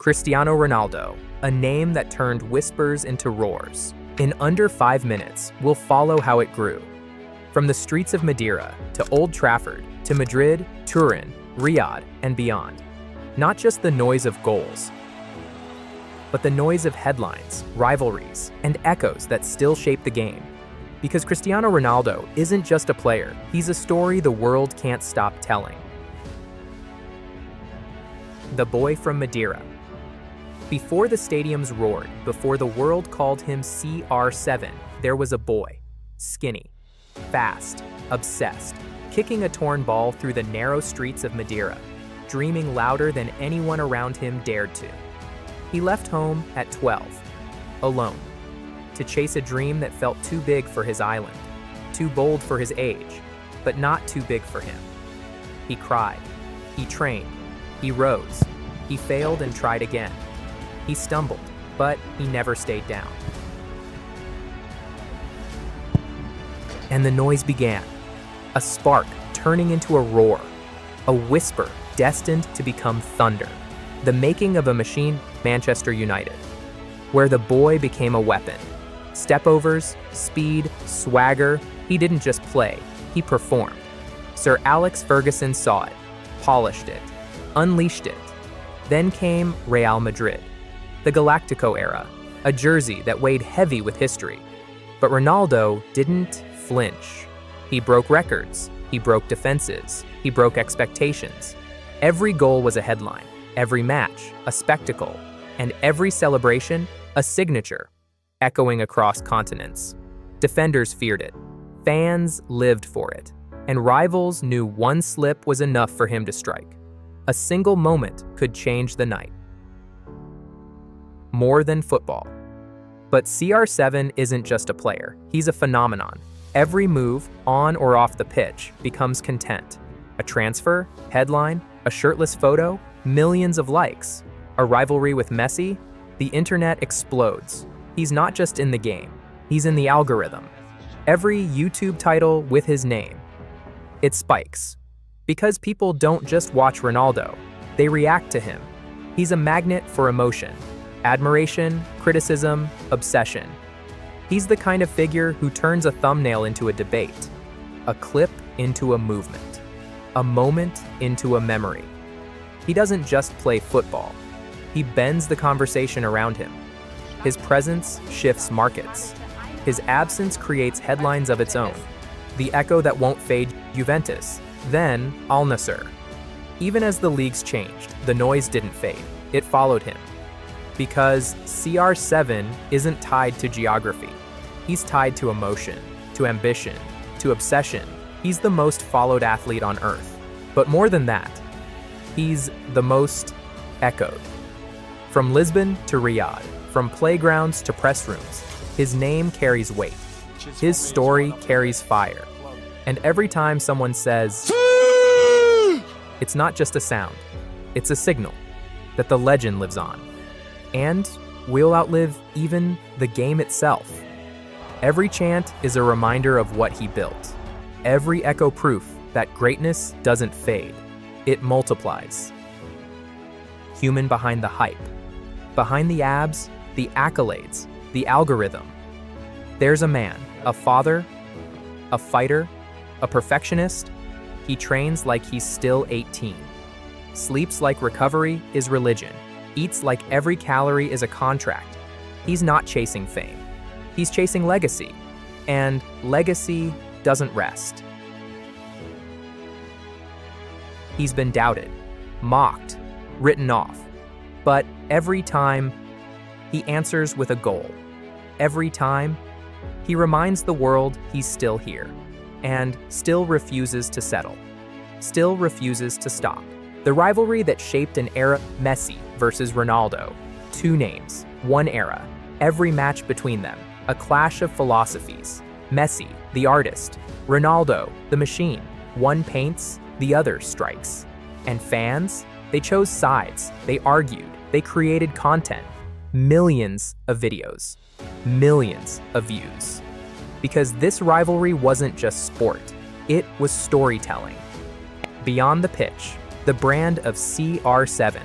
Cristiano Ronaldo, a name that turned whispers into roars. In under 5 minutes, we'll follow how it grew. From the streets of Madeira, to Old Trafford, to Madrid, Turin, Riyadh, and beyond. Not just the noise of goals, but the noise of headlines, rivalries, and echoes that still shape the game. Because Cristiano Ronaldo isn't just a player, he's a story the world can't stop telling. The boy from Madeira. Before the stadiums roared, before the world called him CR7, there was a boy. Skinny, fast, obsessed, kicking a torn ball through the narrow streets of Madeira, dreaming louder than anyone around him dared to. He left home at 12, alone, to chase a dream that felt too big for his island, too bold for his age, but not too big for him. He cried, he trained, he rose, he failed and tried again. He stumbled, but he never stayed down. And the noise began, a spark turning into a roar, a whisper destined to become thunder, the making of a machine, Manchester United, where the boy became a weapon. Stepovers, speed, swagger, he didn't just play, he performed. Sir Alex Ferguson saw it, polished it, unleashed it. Then came Real Madrid, the Galactico era, a jersey that weighed heavy with history. But Ronaldo didn't flinch. He broke records, he broke defenses, he broke expectations. Every goal was a headline, every match a spectacle, and every celebration a signature, echoing across continents. Defenders feared it, fans lived for it, and rivals knew one slip was enough for him to strike. A single moment could change the night. More than football. But CR7 isn't just a player, he's a phenomenon. Every move, on or off the pitch, becomes content. A transfer, headline, a shirtless photo, millions of likes. A rivalry with Messi, the internet explodes. He's not just in the game, he's in the algorithm. Every YouTube title with his name. It spikes. Because people don't just watch Ronaldo, they react to him. He's a magnet for emotion, admiration, criticism, obsession. He's the kind of figure who turns a thumbnail into a debate, a clip into a movement, a moment into a memory. He doesn't just play football. He bends the conversation around him. His presence shifts markets. His absence creates headlines of its own. The echo that won't fade, Juventus, then Al Nassr. Even as the leagues changed, the noise didn't fade. It followed him. Because CR7 isn't tied to geography. He's tied to emotion, to ambition, to obsession. He's the most followed athlete on earth. But more than that, he's the most echoed. From Lisbon to Riyadh, from playgrounds to press rooms, his name carries weight. His story carries fire. And every time someone says, it's not just a sound, it's a signal that the legend lives on. And we'll outlive even the game itself. Every chant is a reminder of what he built. Every echo proof that greatness doesn't fade, it multiplies. Human behind the hype, behind the abs, the accolades, the algorithm. There's a man, a father, a fighter, a perfectionist. He trains like he's still 18. Sleeps like recovery is religion. Eats like every calorie is a contract. He's not chasing fame. He's chasing legacy. And legacy doesn't rest. He's been doubted, mocked, written off. But every time, he answers with a goal. Every time, he reminds the world he's still here. And still refuses to settle. Still refuses to stop. The rivalry that shaped an era, Messi versus Ronaldo. 2 names, 1 era. Every match between them, a clash of philosophies. Messi, the artist. Ronaldo, the machine. One paints, the other strikes. And fans, they chose sides, they argued, they created content. Millions of videos. Millions of views. Because this rivalry wasn't just sport, it was storytelling. Beyond the pitch, the brand of CR7.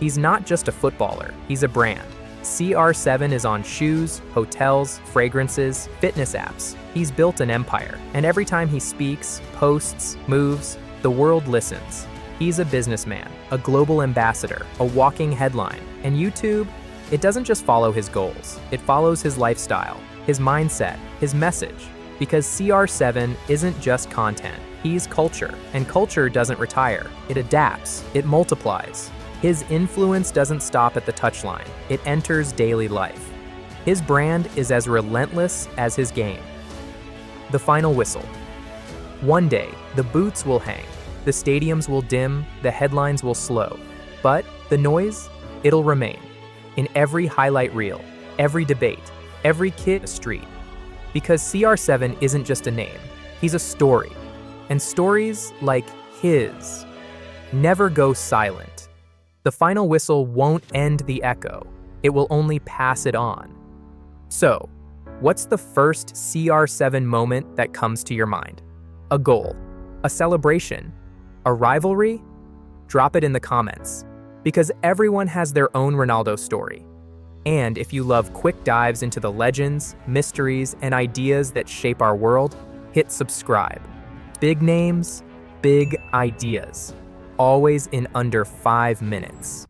He's not just a footballer, he's a brand. CR7 is on shoes, hotels, fragrances, fitness apps. He's built an empire, and every time he speaks, posts, moves, the world listens. He's a businessman, a global ambassador, a walking headline. And YouTube, it doesn't just follow his goals, it follows his lifestyle, his mindset, his message. Because CR7 isn't just content, he's culture, and culture doesn't retire. It adapts, it multiplies. His influence doesn't stop at the touchline, it enters daily life. His brand is as relentless as his game. The final whistle. One day, the boots will hang, the stadiums will dim, the headlines will slow. But the noise, it'll remain. In every highlight reel, every debate, every kid street. Because CR7 isn't just a name, he's a story. And stories like his never go silent. The final whistle won't end the echo, it will only pass it on. So, what's the first CR7 moment that comes to your mind? A goal, a celebration, a rivalry? Drop it in the comments, because everyone has their own Ronaldo story. And if you love quick dives into the legends, mysteries, and ideas that shape our world, hit subscribe. Big names, big ideas. Always in under 5 minutes.